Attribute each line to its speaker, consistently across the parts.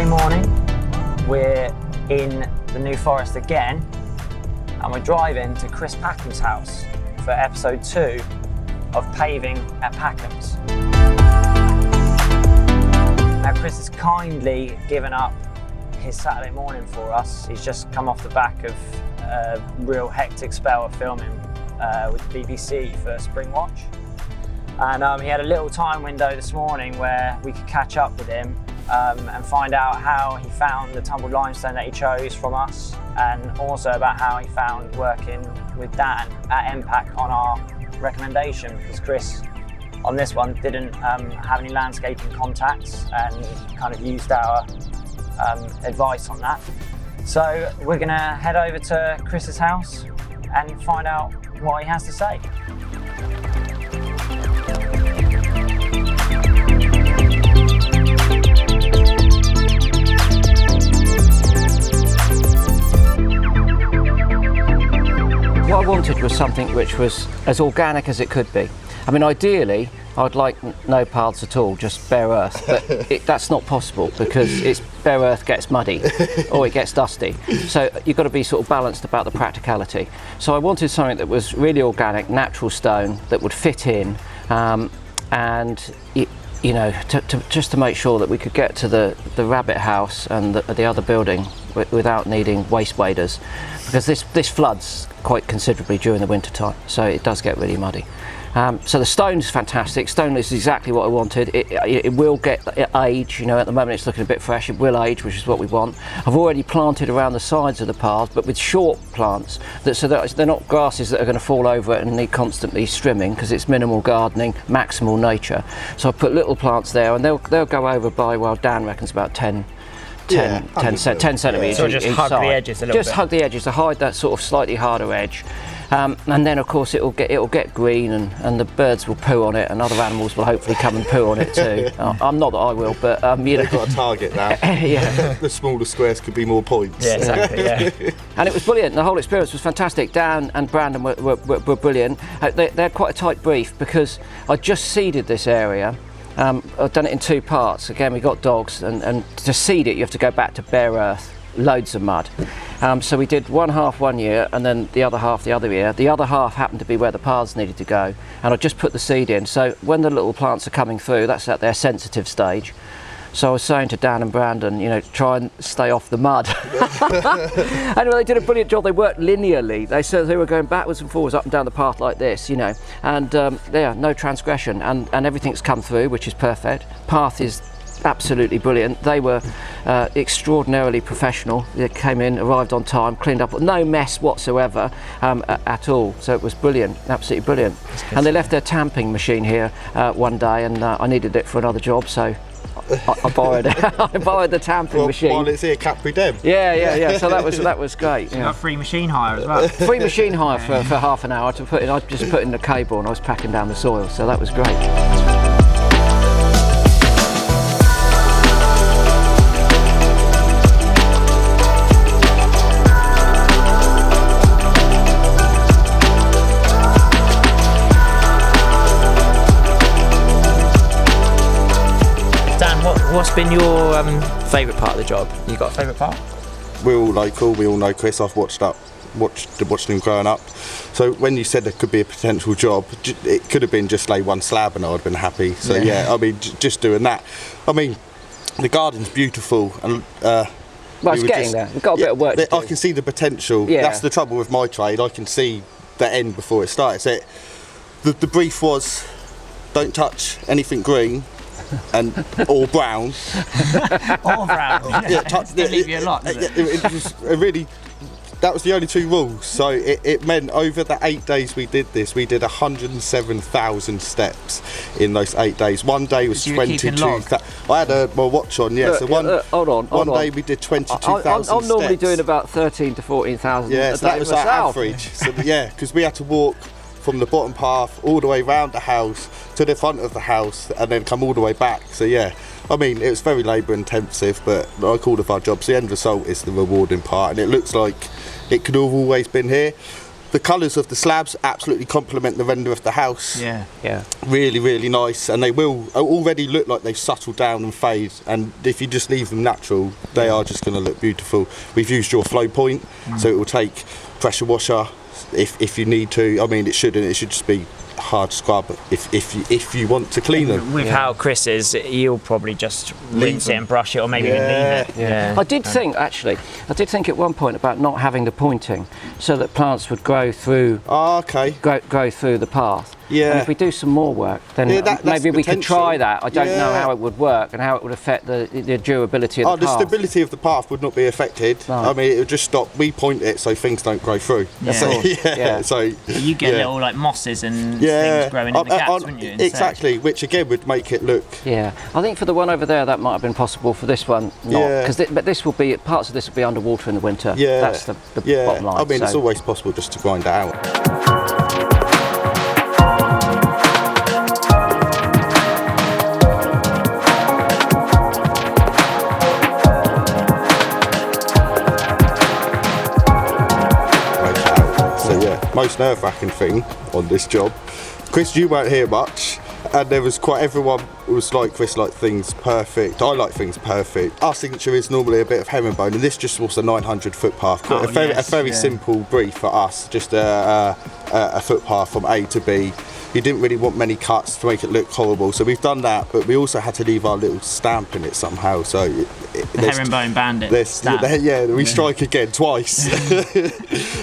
Speaker 1: Sunday morning, we're in the New Forest again, and we're driving to Chris Packham's house for episode 2 of Paving at Packham's. Now Chris has kindly given up his Saturday morning for us. He's just come off the back of a real hectic spell of filming with the BBC for Spring Watch. And he had a little time window this morning where we could catch up with him and find out how he found the tumbled limestone that he chose from us, and also about how he found working with Dan at MPAC on our recommendation, because Chris on this one didn't have any landscaping contacts and kind of used our advice on that. So we're going to head over to Chris's house and find out what he has to say.
Speaker 2: What I wanted was something which was as organic as it could be. I mean, ideally, I'd like no paths at all, just bare earth, but that's not possible because bare earth gets muddy or it gets dusty. So you've got to be sort of balanced about the practicality. So I wanted something that was really organic, natural stone that would fit in, and you know, just to make sure that we could get to the rabbit house and the other building without needing waste waders, because this floods quite considerably during the winter time, so it does get really muddy. So the stone's fantastic. Stone is exactly what I wanted. It will get age, you know, at the moment it's looking a bit fresh. It will age, which is what we want. I've already planted around the sides of the path, but with short plants, so that they're not grasses that are going to fall over it and need constantly trimming, because it's minimal gardening, maximal nature. So I put little plants there, and they'll go over by, well, Dan reckons about 10 centimetres.
Speaker 1: So just hug the edges a little bit. Just hug the edges to hide that sort of slightly harder edge. And then of course it'll get green, and the birds will poo on it, and other animals will hopefully come and poo on it too. I'm not that I will, but you know.
Speaker 3: We've got a target now.
Speaker 2: Yeah.
Speaker 3: The smaller squares could be more points.
Speaker 1: Yeah, exactly. Yeah.
Speaker 2: And it was brilliant. The whole experience was fantastic. Dan and Brandon were brilliant. They had quite a tight brief because I just seeded this area. I've done it in 2 parts. Again, we got dogs, and to seed it you have to go back to bare earth, loads of mud. So we did one half one year and then the other half the other year. The other half happened to be where the paths needed to go, and I just put the seed in. So when the little plants are coming through, that's at their sensitive stage. So I was saying to Dan and Brandon, you know, try and stay off the mud. Anyway, they did a brilliant job. They worked linearly. They said they were going backwards and forwards up and down the path like this, you know, and no transgression, and everything's come through, which is perfect. Path is absolutely brilliant. They were extraordinarily professional. They came in, arrived on time, cleaned up, no mess whatsoever at all. So it was brilliant, absolutely brilliant. And they left their tamping machine here one day, and I needed it for another job, so I borrowed it. I borrowed the tamping machine.
Speaker 3: While it's here, Capri Dem.
Speaker 2: Yeah. So that was great.
Speaker 1: You got free machine hire as well.
Speaker 2: Free machine hire for half an hour to put in. I just put in the cable and I was packing down the soil, so that was great.
Speaker 4: What's been your favourite part of the job? You got a favourite part?
Speaker 3: We're all local. We all know Chris. I've watched him growing up. So when you said there could be a potential job, it could have been just lay one slab and I'd have been happy. So yeah, I mean, just doing that. I mean, the garden's beautiful, and
Speaker 2: well, it's getting there. We've got a bit of work to do.
Speaker 3: I can see the potential.
Speaker 2: Yeah.
Speaker 3: That's the trouble with my trade. I can see the end before it starts. The brief was, don't touch anything green. Or brown.
Speaker 1: Or brown. They leave you a lot, doesn't
Speaker 3: it really, that was the only 2 rules. So it meant over the 8 days we did this, we did 107,000 steps in those 8 days. One day was 22,000. I had my watch on, yeah. So one day we did 22,000 steps.
Speaker 2: I'm normally doing about 13 to 14,000.
Speaker 3: Yeah, so that was our average. So yeah, because we had to walk from the bottom path all the way round the house to the front of the house and then come all the way back. So yeah, I mean, it was very labour intensive, but like all of our jobs, the end result is the rewarding part, and it looks like it could have always been here. The colours of the slabs absolutely complement the render of the house.
Speaker 1: Yeah.
Speaker 3: Really, really nice, and they will already look like they've settled down and fade. And if you just leave them natural, they are just going to look beautiful. We've used your flow point, so it will take pressure washer if you need to. I mean, it shouldn't. It should just be hard scrub if you want to clean them.
Speaker 1: With how Chris is, you'll probably just rinse it and brush it, or maybe even leave it.
Speaker 2: Yeah. I did think at one point about not having the pointing, so that plants would grow through. Grow through the path.
Speaker 3: Yeah.
Speaker 2: And if we do some more work, then maybe we could try that. I don't know how it would work and how it would affect the durability of the path.
Speaker 3: The stability of the path would not be affected. No. I mean, it would just stop. We point it so things don't grow through.
Speaker 1: Yeah.
Speaker 3: So
Speaker 1: you get little like mosses and things growing in the gaps, wouldn't you?
Speaker 3: Exactly, which again would make it look.
Speaker 2: Yeah, I think for the one over there that might have been possible. For this one, not. But this will be parts of this will be underwater in the winter.
Speaker 3: Yeah.
Speaker 2: That's the bottom line.
Speaker 3: I mean, it's always possible just to grind it out. Most nerve-wracking thing on this job, Chris, you weren't here much, and there was everyone was like, Chris like things perfect, I like things perfect. Our signature is normally a bit of herringbone, and this just was a 900 footpath, a very simple brief for us, just a footpath from A to B. You didn't really want many cuts to make it look horrible, so we've done that, but we also had to leave our little stamp in it somehow. So
Speaker 1: the herringbone bandit stamp.
Speaker 3: We strike again twice.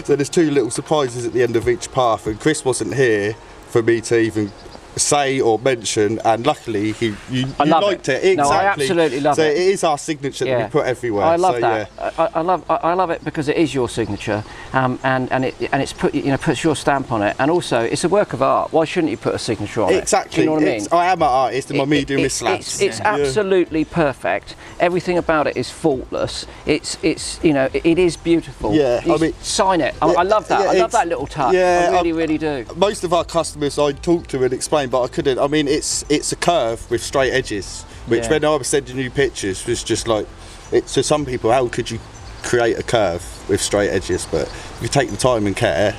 Speaker 3: So there's two little surprises at the end of each path, and Chris wasn't here for me to even say or mention, and luckily you liked it. Exactly.
Speaker 2: No, I absolutely love it.
Speaker 3: So it is our signature that we put everywhere.
Speaker 2: I love that. I love it because it is your signature, and it's puts your stamp on it, and also it's a work of art. Why shouldn't you put a signature on it?
Speaker 3: Exactly.
Speaker 2: Do you know what I mean?
Speaker 3: I am an artist, and my medium is slabs.
Speaker 2: It's absolutely perfect. Everything about it is faultless. It is beautiful.
Speaker 3: Yeah, I mean,
Speaker 2: sign it. I love that. I love that little touch.
Speaker 3: Yeah,
Speaker 2: I really do.
Speaker 3: Most of our customers I talk to and explain, but I couldn't. I mean, it's a curve with straight edges, which when I was sending you pictures was just like, to some people, how could you create a curve with straight edges? But if you take the time and care,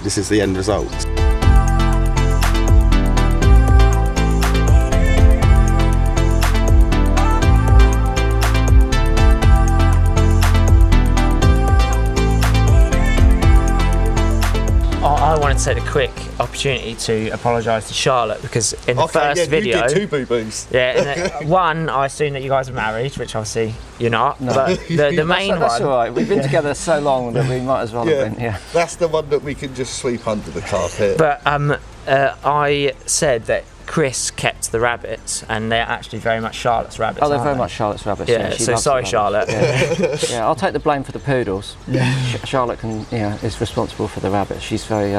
Speaker 3: this is the end result.
Speaker 1: I wanted to take a quick opportunity to apologise to Charlotte, because in the first video,
Speaker 3: you did two boo-boos.
Speaker 1: One, I assume that you guys are married, which obviously you're not. No. But the main
Speaker 2: that's all right. We've been together so long that we might as well have been. Yeah.
Speaker 3: That's the one that we can just sweep under the carpet.
Speaker 1: But I said that Chris kept the rabbits, and they're actually very much Charlotte's rabbits.
Speaker 2: Oh, they're very much Charlotte's rabbits.
Speaker 1: Yeah. So sorry, Charlotte.
Speaker 2: Yeah, I'll take the blame for the poodles. Charlotte is responsible for the rabbits. She's very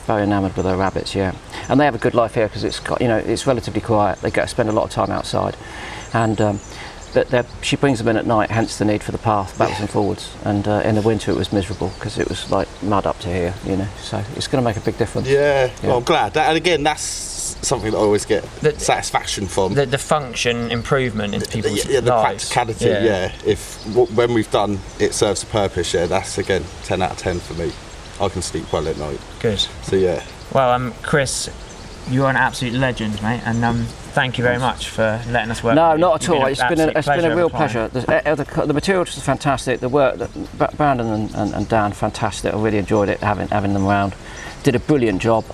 Speaker 2: enamoured with her rabbits. Yeah, and they have a good life here because it's relatively quiet. They get to spend a lot of time outside, and she brings them in at night. Hence the need for the path backwards and forwards. And in the winter it was miserable because it was like mud up to here. So it's going to make a big difference. Yeah.
Speaker 3: Well, I'm glad. And again, that's something that I always get satisfaction from.
Speaker 1: The function improvement in people's
Speaker 3: the
Speaker 1: lives.
Speaker 3: practicality. When we've done it serves a purpose. That's again 10 out of 10 for me. I can sleep well at night.
Speaker 1: Good.
Speaker 3: So
Speaker 1: Well, Chris, you're an absolute legend, mate, and thank you very much for letting us work.
Speaker 2: No, not at all. It's been a real pleasure. The materials was fantastic. The work, Brandon and Dan, fantastic. I really enjoyed it having them around. Did a brilliant job.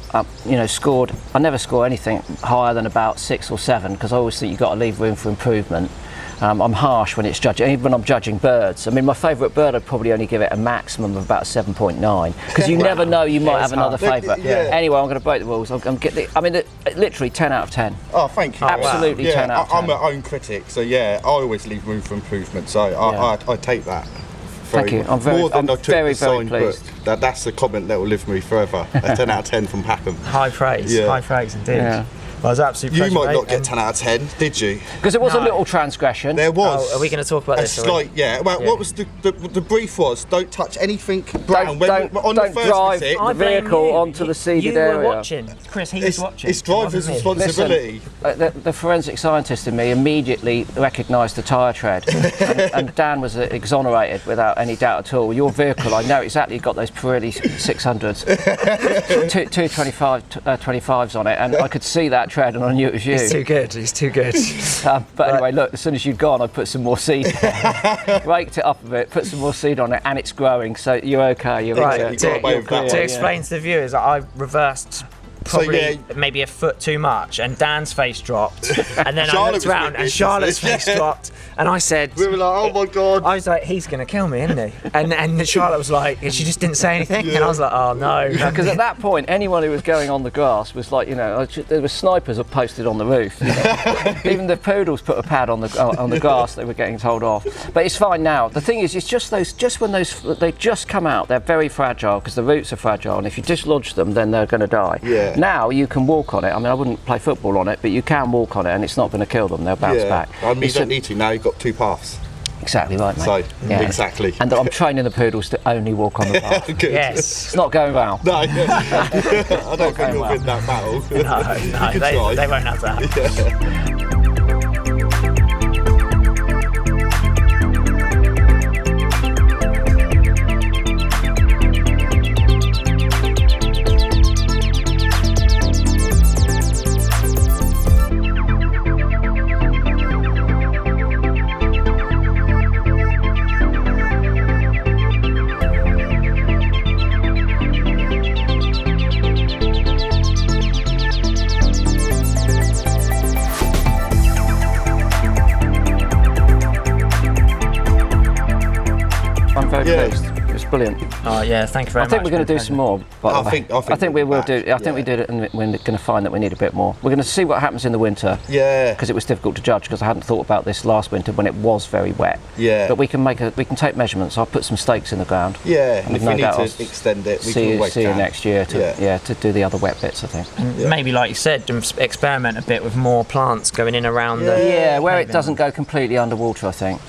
Speaker 2: Scored. I never score anything higher than about 6 or 7 because I always think you've got to leave room for improvement. I'm harsh when it's judging, even when I'm judging birds. I mean, my favourite bird, I'd probably only give it a maximum of about 7.9 because you never know, you might have another favourite. Anyway, I'm going to break the rules. Literally 10 out of 10.
Speaker 3: Oh, thank you.
Speaker 2: Absolutely 10 out of 10.
Speaker 3: I'm my own critic, so I always leave room for improvement. So I take that.
Speaker 2: Thank you. I'm very pleased.
Speaker 3: That's the comment that will live with me forever. A 10 out of 10 from Packham.
Speaker 1: High praise. High praise indeed.
Speaker 2: Yeah.
Speaker 1: Well, it was absolutely
Speaker 3: You
Speaker 1: pleasure,
Speaker 3: might
Speaker 1: mate.
Speaker 3: not get 10 out of 10, did you?
Speaker 2: Because it was a
Speaker 1: No.
Speaker 2: little transgression.
Speaker 3: There was.
Speaker 4: Oh, are we going to talk about
Speaker 3: a
Speaker 4: this?
Speaker 3: slight, yeah. Well,
Speaker 4: Yeah.
Speaker 3: what was the brief was? Don't touch anything brown.
Speaker 2: Don't
Speaker 3: on the first
Speaker 2: drive
Speaker 3: visit,
Speaker 2: the vehicle onto the seeded
Speaker 1: you
Speaker 2: area.
Speaker 1: were watching, Chris. He was watching.
Speaker 3: it's driver's
Speaker 1: It wasn't me.
Speaker 3: responsibility.
Speaker 2: The forensic scientist in me immediately recognised the tyre tread, and Dan was exonerated without any doubt at all. Your vehicle, I know exactly, got those Pirelli 600s, two 25s on it, and I could see that tread, and I knew it was you.
Speaker 4: He's too good. He's too good.
Speaker 2: But anyway, look, as soon as you'd gone, I put some more seed, raked it up a bit, put some more seed on it, and it's growing, so you're okay. You're
Speaker 3: Right,
Speaker 2: okay.
Speaker 3: you got away with that
Speaker 1: To
Speaker 3: one.
Speaker 1: explain to the viewers, I reversed probably maybe a foot too much, and Dan's face dropped, and then I
Speaker 3: Charlotte
Speaker 1: looked
Speaker 3: was
Speaker 1: around, and
Speaker 3: witness,
Speaker 1: Charlotte's
Speaker 3: yeah.
Speaker 1: face dropped, and I said,
Speaker 3: We were like, oh my god.
Speaker 1: I was like, he's gonna kill me, isn't he? And Charlotte was like, and she just didn't say anything, and I was like, oh no.
Speaker 2: Because at that point, anyone who was going on the grass was like, there were snipers posted on the roof. Even the poodles put a pad on the grass they were getting told off. But it's fine now. The thing is, it's just when they just come out, they're very fragile because the roots are fragile, and if you dislodge them, then they're going to die.
Speaker 3: Yeah.
Speaker 2: Now you can walk on it. I mean, I wouldn't play football on it, but you can walk on it, and it's not going to kill them. They'll bounce back.
Speaker 3: I mean, you
Speaker 2: It's
Speaker 3: don't need to now. You've got 2 paths.
Speaker 2: exactly right, mate.
Speaker 3: So
Speaker 2: Yeah.
Speaker 3: exactly.
Speaker 2: And I'm training the poodles to only walk on the path.
Speaker 3: Good.
Speaker 1: Yes.
Speaker 2: It's not going well.
Speaker 3: No, I don't think you'll win that battle.
Speaker 1: No,
Speaker 3: You could try.
Speaker 1: they won't have that.
Speaker 2: I'm very
Speaker 3: Yeah.
Speaker 2: pleased. It was brilliant.
Speaker 1: Oh yeah, thank you very
Speaker 2: I
Speaker 1: much.
Speaker 2: think we're going to do some more. By the way.
Speaker 3: I think
Speaker 2: we
Speaker 3: we'll
Speaker 2: will
Speaker 3: be
Speaker 2: do.
Speaker 3: back,
Speaker 2: I think we
Speaker 3: yeah.
Speaker 2: did it, and we're going to find that we need a bit more. We're going to see what happens in the winter.
Speaker 3: Yeah.
Speaker 2: Because it was difficult to judge because I hadn't thought about this last winter when it was very wet.
Speaker 3: Yeah.
Speaker 2: But we can take measurements. I'll put some stakes in the ground.
Speaker 3: Yeah. And if
Speaker 2: no
Speaker 3: we need
Speaker 2: doubt
Speaker 3: to
Speaker 2: I'll
Speaker 3: extend it, we
Speaker 2: see
Speaker 3: can always
Speaker 2: you
Speaker 3: can.
Speaker 2: next year to do the other wet bits. I think.
Speaker 1: Maybe, like you said, experiment a bit with more plants going in around the.
Speaker 2: Yeah, where it
Speaker 1: paving.
Speaker 2: doesn't go completely underwater. I think.